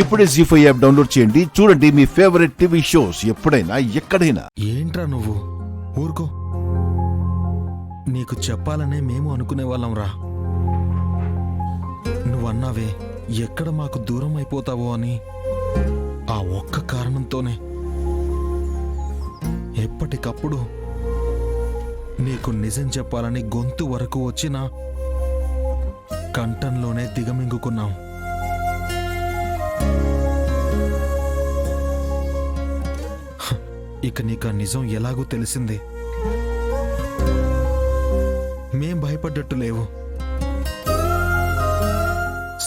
ఇప్పుడే జీ5 app download చేయండి. చూడండి మీ ఫేవరెట్ టీవీ షోస్ ఎప్పుడైనా ఎక్కడైనా. ఏంట్రా నువ్వు? ఊరుకో. నీకు చెప్పాలనే మేము అనుకునేవాళ్ళం రా. నువ్వన్నావే ఎక్కడ మాకు దూరం అయిపోతావో అని. ఆ ఒక్క కారణంతోనే ఎప్పటికప్పుడు నీకు నిజం చెప్పాలని గొంతు వరకు వచ్చినా కంఠంలోనే దిగమింగుకున్నాం. ఇక నీకు నిజం ఎలాగూ తెలిసింది. మేం భయపడ్డట్టు లేవు.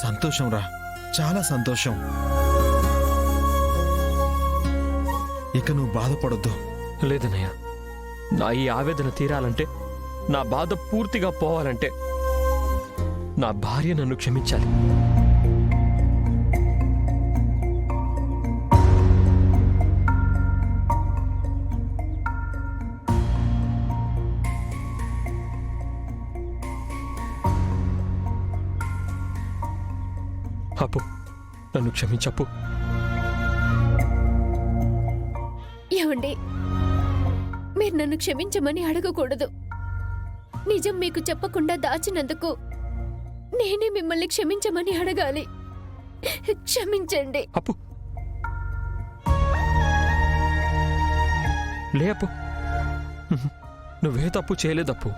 సంతోషం రా, చాలా సంతోషం. ఇక నువ్వు బాధపడొద్దు. లేదన్నయ్య, నా ఈ ఆవేదన తీరాలంటే, నా బాధ పూర్తిగా పోవాలంటే నా భార్య నన్ను క్షమించాలి. అప్పు, నన్ను క్షమించప్పు. ఏమండి, మీరు నన్ను క్షమించమని అడగకూడదు. నిజం మీకు చెప్పకుండా దాచినందుకు నేనే మిమ్మల్ని క్షమించమని అడగాలి. క్షమించండి. అప్పు, లే అప్పు, నువ్వే తప్పు చేయలేదప్పు.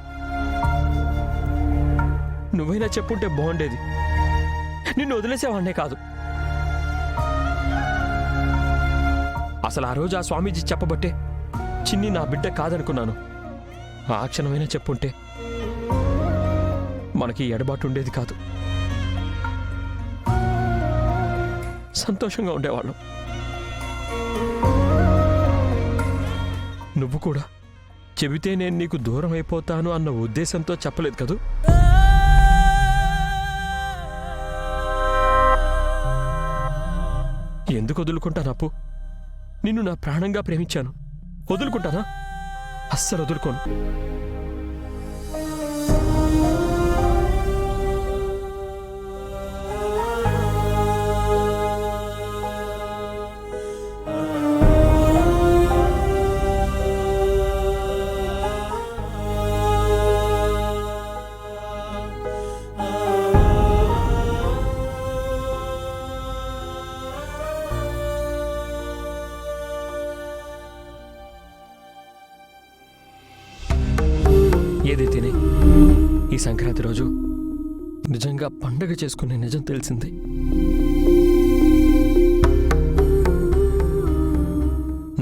నువ్వైనా చెప్పుంటే బాగుండేది. నిన్ను వదిలేసేవాడినే కాదు. అసలు ఆ రోజు ఆ స్వామీజీ చెప్పబట్టే చిన్ని నా బిడ్డ కాదనుకున్నాను. ఆ క్షణమైనా చెప్పుంటే మనకి ఎడబాటు ఉండేది కాదు. సంతోషంగా ఉండేవాళ్ళం. నువ్వు కూడా చెబితే నేను నీకు దూరం అయిపోతాను అన్న ఉద్దేశంతో చెప్పలేదు కదూ. ఎందుకు వదులుకుంటాను అప్పు? నిన్ను నా ప్రాణంగా ప్రేమించాను. వదులుకుంటానా? అస్సలు వదులుకోను. ఏదైతేనే ఈ సంక్రాంతి రోజు నిజంగా పండగ చేసుకునే నిజం తెలిసింది.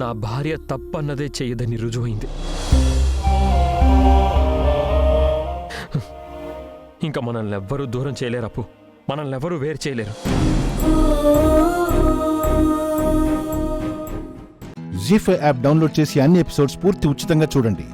నా భార్య తప్పన్నదే చెయ్యదని రుజువైంది. ఇంకా మనల్ని ఎవ్వరూ దూరం చేయలేరు అప్పు. మనల్ని ఎవ్వరూ వేరు చేయలేరు. జీ5 యాప్ డౌన్లోడ్ చేసి అన్ని ఎపిసోడ్స్ పూర్తి ఉచితంగా చూడండి.